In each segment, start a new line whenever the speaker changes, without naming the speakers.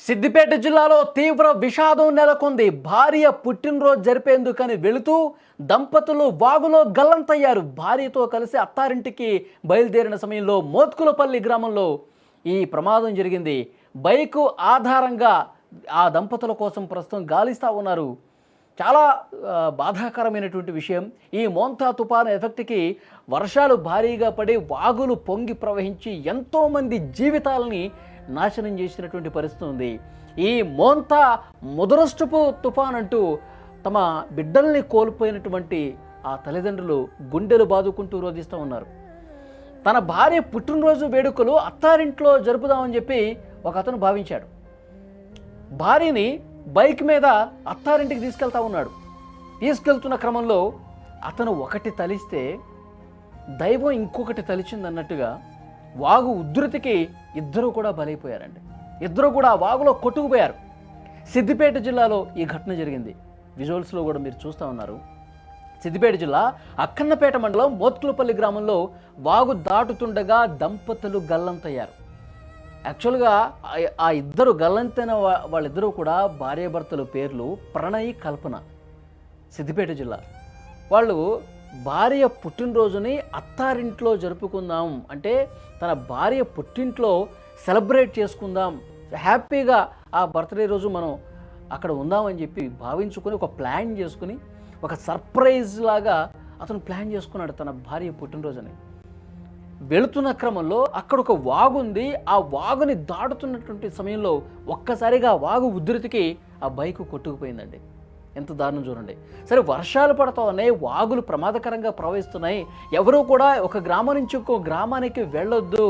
సిద్దిపేట జిల్లాలో తీవ్ర విషాదం నెలకొంది. భార్య పుట్టినరోజు జరిపేందుకని వెళుతూ దంపతులు వాగులో గల్లంతయ్యారు. భార్యతో కలిసి అత్తారింటికి బయలుదేరిన సమయంలో మోత్కులపల్లి గ్రామంలో ఈ ప్రమాదం జరిగింది. బైకు ఆధారంగా ఆ దంపతుల కోసం ప్రస్తుతం గాలిస్తూ ఉన్నారు. చాలా బాధాకరమైనటువంటి విషయం. ఈ మోంతా తుఫాను ఎఫెక్ట్కి వర్షాలు భారీగా పడి వాగులు పొంగి ప్రవహించి ఎంతోమంది జీవితాలని నాశనం చేసినటువంటి పరిస్థితి ఉంది. ఈ మోంతా ముదరష్టపు తుఫాన్ అంటూ తమ బిడ్డల్ని కోల్పోయినటువంటి ఆ తల్లిదండ్రులు గుండెలు బాదుకుంటూ రోధిస్తూ ఉన్నారు. తన భార్య పుట్టినరోజు వేడుకలు అత్తారింట్లో జరుపుదామని చెప్పి ఒక అతను భావించాడు. భార్యని బైక్ మీద అత్తారింటికి తీసుకెళ్తా ఉన్నాడు. తీసుకెళ్తున్న క్రమంలో అతను ఒకటి తలిస్తే దైవం ఇంకొకటి తలిచింది అన్నట్టుగా వాగు ఉధృతికి ఇద్దరు కూడా బలైపోయారండి. ఇద్దరు కూడా వాగులో కొట్టుకుపోయారు. సిద్దిపేట జిల్లాలో ఈ ఘటన జరిగింది. విజువల్స్లో కూడా మీరు చూస్తూ ఉన్నారు. సిద్దిపేట జిల్లా అక్కన్నపేట మండలం మోత్కులపల్లి గ్రామంలో వాగు దాటుతుండగా దంపతులు గల్లంతయ్యారు. యాక్చువల్గా ఆ ఇద్దరు గల్లంతైన వాళ్ళిద్దరూ కూడా భార్యాభర్తల పేర్లు ప్రణయ్, కల్పన. సిద్దిపేట జిల్లా వాళ్ళు భార్య పుట్టినరోజుని అత్తారింట్లో జరుపుకుందాం అంటే తన భార్య పుట్టింట్లో సెలబ్రేట్ చేసుకుందాం, హ్యాపీగా ఆ బర్త్డే రోజు మనం అక్కడ ఉందామని చెప్పి భావించుకొని ఒక ప్లాన్ చేసుకుని ఒక సర్ప్రైజ్ లాగా అతను ప్లాన్ చేసుకున్నాడు తన భార్య పుట్టినరోజుని. వెళుతున్న క్రమంలో అక్కడ ఒక వాగు ఉంది. ఆ వాగుని దాటుతున్నటువంటి సమయంలో ఒక్కసారిగా వాగు ఉధృతికి ఆ బైకు కొట్టుకుపోయిందండి. ఎంత దారుణం చూడండి. సరే, వర్షాలు పడుతూ ఉన్నాయి, వాగులు ప్రమాదకరంగా ప్రవహిస్తున్నాయి, ఎవరూ కూడా ఒక గ్రామం నుంచి ఇంకో గ్రామానికి వెళ్ళొద్దు,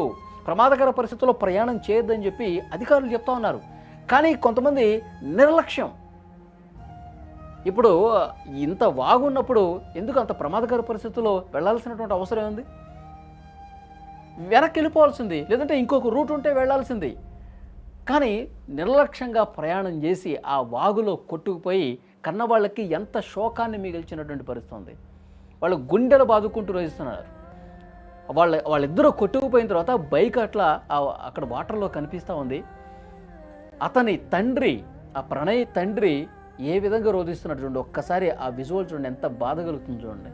ప్రమాదకర పరిస్థితుల్లో ప్రయాణం చేయొద్దని చెప్పి అధికారులు చెప్తా ఉన్నారు. కానీ కొంతమంది నిర్లక్ష్యం. ఇప్పుడు ఇంత వాగు ఉన్నప్పుడు ఎందుకు అంత ప్రమాదకర పరిస్థితుల్లో వెళ్ళాల్సినటువంటి అవసరం ఉంది? వెనక్కి వెళ్ళిపోవాల్సింది, లేదంటే ఇంకొక రూట్ ఉంటే వెళ్ళాల్సింది. కానీ నిర్లక్ష్యంగా ప్రయాణం చేసి ఆ వాగులో కొట్టుకుపోయి కన్నవాళ్ళకి ఎంత శోకాన్ని మిగిల్చినటువంటి పరిస్థితి ఉంది. వాళ్ళు గుండెలు బాదుకుంటూ రోజిస్తున్నారు. వాళ్ళిద్దరూ కొట్టుకుపోయిన తర్వాత బైక్ అట్లా అక్కడ వాటర్లో కనిపిస్తూ ఉంది. అతని తండ్రి, ఆ ప్రణయ్ తండ్రి ఏ విధంగా రోధిస్తున్నాడు చూడండి. ఒక్కసారి ఆ విజువల్ చూడండి, ఎంత బాధ కలుగుతుంది చూడండి.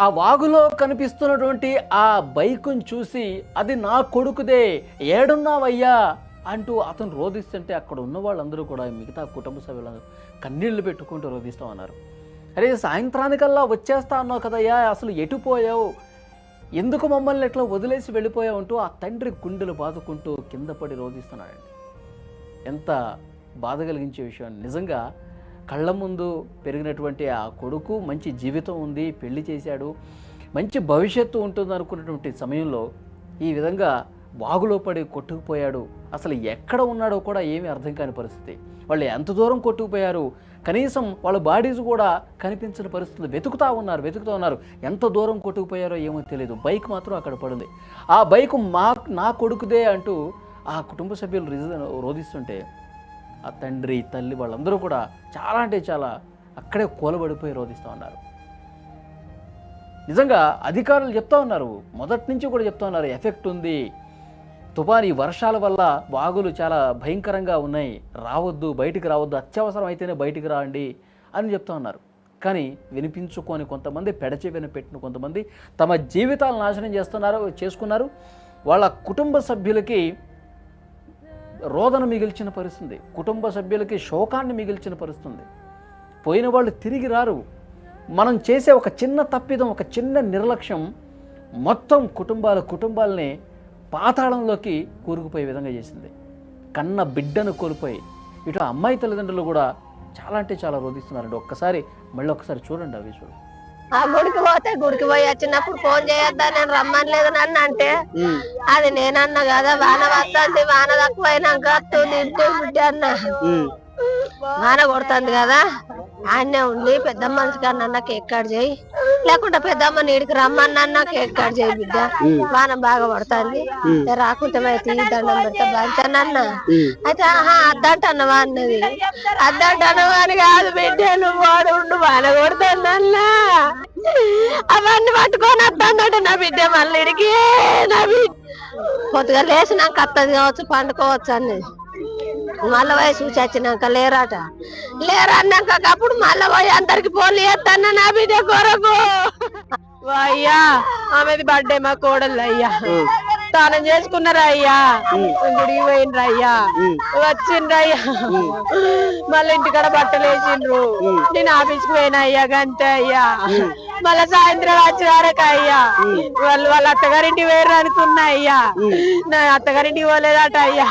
ఆ వాగులో కనిపిస్తున్నటువంటి ఆ బైకుని చూసి అది నా కొడుకుదే, ఏడున్నావయ్యా అంటూ అతను రోధిస్తుంటే అక్కడ ఉన్న వాళ్ళందరూ కూడా మిగతా కుటుంబ సభ్యులందరూ కన్నీళ్లు పెట్టుకుంటూ రోధిస్తూ ఉన్నారు. అరే, సాయంత్రానికల్లా వచ్చేస్తా అన్నావు కదయ్యా, అసలు ఎటు పోయావు, ఎందుకు మమ్మల్ని ఎట్లా వదిలేసి వెళ్ళిపోయావు అంటూ ఆ తండ్రి గుండెలు బాదుకుంటూ కింద పడి రోధిస్తున్నాడండి. ఎంత బాధ కలిగించే విషయం. నిజంగా కళ్ళ ముందు పెరిగినటువంటి ఆ కొడుకు మంచి జీవితం ఉంది, పెళ్లి చేశాడు, మంచి భవిష్యత్తు ఉంటుంది అనుకున్నటువంటి సమయంలో ఈ విధంగా వాగులో పడి కొట్టుకుపోయాడు. అసలు ఎక్కడ ఉన్నాడో కూడా ఏమీ అర్థం కాని పరిస్థితి. వాళ్ళు ఎంత దూరం కొట్టుకుపోయారు, కనీసం వాళ్ళ బాడీస్ కూడా కనిపించిన పరిస్థితులు వెతుకుతూ ఉన్నారు. ఎంత దూరం కొట్టుకుపోయారో ఏమో తెలియదు. బైక్ మాత్రం అక్కడ పడింది. ఆ బైకు నా కొడుకుదే అంటూ ఆ కుటుంబ సభ్యులు రోధిస్తుంటే ఆ తండ్రి, తల్లి వాళ్ళందరూ కూడా చాలా అంటే చాలా అక్కడే కూలబడిపోయి రోధిస్తూ ఉన్నారు. నిజంగా అధికారులు చెప్తా ఉన్నారు, మొదటి నుంచి కూడా చెప్తా ఉన్నారు, ఎఫెక్ట్ ఉంది, తుఫాను ఈ వర్షాల వల్ల వాగులు చాలా భయంకరంగా ఉన్నాయి, రావద్దు, బయటికి రావద్దు, అత్యవసరం అయితేనే బయటికి రాండి అని చెప్తా ఉన్నారు. కానీ వినిపించుకొని కొంతమంది, పెడచెవిన పెట్టిన కొంతమంది తమ జీవితాలు నాశనం చేసుకున్నారు. వాళ్ళ కుటుంబ సభ్యులకి రోదన మిగిల్చిన పరిస్థితి, కుటుంబ సభ్యులకి శోకాన్ని మిగిల్చిన పరిస్థితి. పోయిన వాళ్ళు తిరిగి రారు. మనం చేసే ఒక చిన్న తప్పిదం, ఒక చిన్న నిర్లక్ష్యం మొత్తం కుటుంబాలని పాతాళంలోకి కూరుకుపోయే విధంగా చేసింది. కన్న బిడ్డను కోల్పోయి ఇటు అమ్మాయి తల్లిదండ్రులు కూడా చాలా అంటే చాలా రోధిస్తున్నారండి. మళ్ళీ ఒక్కసారి చూడండి అవి చూడండి.
ఆ గుడికి పోయి వచ్చినప్పుడు ఫోన్ చేయొద్దా, నేను రమ్మనలేదు నన్ను అంటే అది నేనన్నా కదా, వాన వస్తుంది, వాన తక్కువైనాక బిడ్డ అన్న వాన కొడుతుంది కదా, ఆయనే ఉండి పెద్ద మనిషి కన్నా కేక్ కట్ చేయి, లేకుంటే పెద్దమ్మ నీడికి రమ్మన్నా కేక్ కట్ చేయి బిడ్డ, వాన బాగా పడుతుంది, రాకుంటే అయితే ఈ దండం పెడితే బాగుతానన్న. అయితే ఆహా అద్దంటన్నవా అన్నది. అద్దంటన్నవా అని కాదు బిడ్డ, నువ్వు వాడు ఉండు వాన కొడతానన్నా, అవన్నీ పట్టుకొని వస్తానంటే నా బిడ్డ మళ్ళీ ఇడికి నా బిడ్డ కొద్దిగా లేచినాక అత్తది కావచ్చు, పండుకోవచ్చు అన్నది. మళ్ళీ పోయి చూసి వచ్చినాక లేరన్నాక అప్పుడు మళ్ళీ పోయి అందరికి ఫోన్లు చేస్తాను నా బిడ్డ కొరకు. అయ్యా ఆమెది బర్త్డే మా కోడలు అయ్యా, స్నానం చేసుకున్నారా అయ్యా, గుడికి పోయినరా అయ్యా, వచ్చిండ్రయ్యా, మళ్ళీ ఇంటికాడ బట్టలు వేసిండ్రు, నేను ఆఫీస్కి పోయినా అయ్యా గంతే అయ్యా, మళ్ళా సాయంత్రం వచ్చే వరకు అయ్యా వాళ్ళ అత్తగారింటికి వేరు అనుకున్నా అయ్యా, నా అత్తగారింటికి పోలేదట అయ్యా,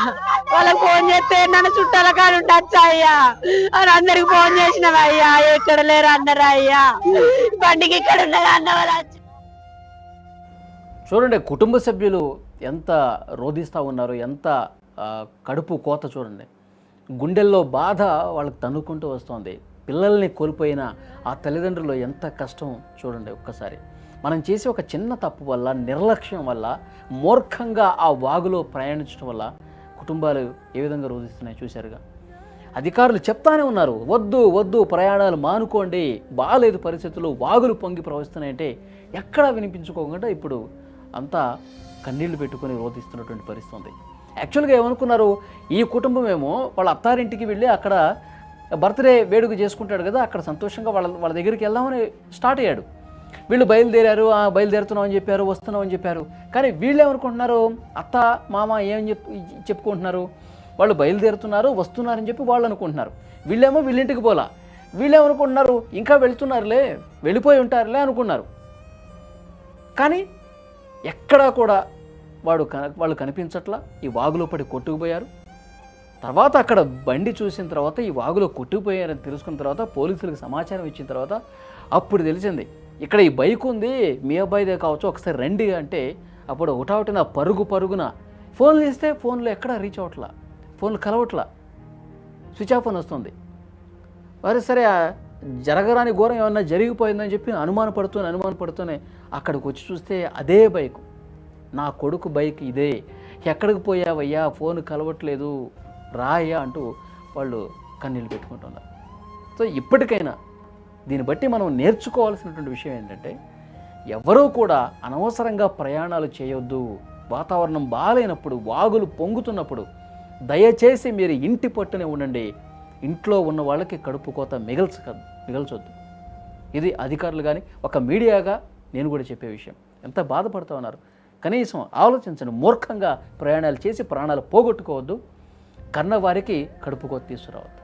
వాళ్ళకి ఫోన్ చేస్తే నన్ను చుట్టాల కాడ ఉండొచ్చా అయ్యా అని అందరికి ఫోన్ చేసినావా అయ్యా, ఎక్కడ లేరు అన్నారా అయ్యా, బండికి ఇక్కడ ఉన్నది అన్న వాళ్ళు.
చూడండి కుటుంబ సభ్యులు ఎంత రోధిస్తూ ఉన్నారు, ఎంత కడుపు కోత చూడండి, గుండెల్లో బాధ వాళ్ళకి తన్నుకుంటూ వస్తుంది. పిల్లల్ని కోల్పోయిన ఆ తల్లిదండ్రులు ఎంత కష్టం చూడండి. ఒక్కసారి మనం చేసే ఒక చిన్న తప్పు వల్ల, నిర్లక్ష్యం వల్ల, మూర్ఖంగా ఆ వాగులో ప్రయాణించడం వల్ల కుటుంబాలు ఏ విధంగా రోధిస్తున్నాయి చూశారుగా. అధికారులు చెప్తానే ఉన్నారు, వద్దు వద్దు ప్రయాణాలు మానుకోండి, బాగాలేదు పరిస్థితులు, వాగులు పొంగి ప్రవహిస్తున్నాయంటే ఎక్కడా వినిపించుకోకుండా ఇప్పుడు అంతా కన్నీళ్లు పెట్టుకొని రోధిస్తున్నటువంటి పరిస్థితి ఉంది. యాక్చువల్గా ఏమనుకున్నారు, ఈ కుటుంబం ఏమో వాళ్ళ అత్తారింటికి వెళ్ళి అక్కడ బర్త్డే వేడుక చేసుకుంటాడు కదా, అక్కడ సంతోషంగా వాళ్ళ దగ్గరికి వెళ్దామని స్టార్ట్ అయ్యాడు. వీళ్ళు బయలుదేరారు, బయలుదేరుతున్నామని చెప్పారు, వస్తున్నామని చెప్పారు. కానీ వీళ్ళు ఏమనుకుంటున్నారు, అత్త మామ ఏం చెప్పుకుంటున్నారు, వాళ్ళు బయలుదేరుతున్నారు వస్తున్నారని చెప్పి వాళ్ళు అనుకుంటున్నారు. వీళ్ళేమో వీళ్ళింటికి పోలా, వీళ్ళేమనుకుంటున్నారు ఇంకా వెళ్తున్నారులే, వెళ్ళిపోయి ఉంటారులే అనుకున్నారు. కానీ ఎక్కడా కూడా వాళ్ళు కనిపించట్లా, ఈ వాగులో పడి కొట్టుకుపోయారు. తర్వాత అక్కడ బండి చూసిన తర్వాత ఈ వాగులో కొట్టుకుపోయారని తెలుసుకున్న తర్వాత పోలీసులకు సమాచారం ఇచ్చిన తర్వాత అప్పుడు తెలిసింది, ఇక్కడ ఈ బైక్ ఉంది, మీ అబ్బాయిదే కావచ్చు, ఒకసారి రండి అంటే అప్పుడు ఒకటొకటిన పరుగున ఫోన్లు చేస్తే ఫోన్లు ఎక్కడా రీచ్ అవ్వట్లా, ఫోన్లు కలవట్లా, స్విచ్ ఆఫ్ అని వస్తుంది. సరే జరగరాని ఘోరం ఏమన్నా జరిగిపోయిందని చెప్పి అనుమానపడుతూనే అక్కడికి వచ్చి చూస్తే అదే బైకు, నా కొడుకు బైక్ ఇదే, ఎక్కడికి పోయావయ్యా, ఫోన్ కలవట్లేదు రాయ్యా అంటూ వాళ్ళు కన్నీళ్ళు పెట్టుకుంటున్నారు. సో ఇప్పటికైనా దీన్ని బట్టి మనం నేర్చుకోవాల్సినటువంటి విషయం ఏంటంటే, ఎవరూ కూడా అనవసరంగా ప్రయాణాలు చేయొద్దు. వాతావరణం బాగాలేనప్పుడు, వాగులు పొంగుతున్నప్పుడు దయచేసి మీరు ఇంటి పట్టునే ఉండండి. ఇంట్లో ఉన్న వాళ్ళకి కడుపు కోత మిగల్చొద్దు. ఇది అధికారులు కానీ ఒక మీడియాగా నేను కూడా చెప్పే విషయం. ఎంత బాధపడుతూ ఉన్నారు, కనీసం ఆలోచించండి. మూర్ఖంగా ప్రయాణాలు చేసి ప్రాణాలు పోగొట్టుకోవద్దు, కన్నవారికి కడుపు కోత తీసుకురావద్దు.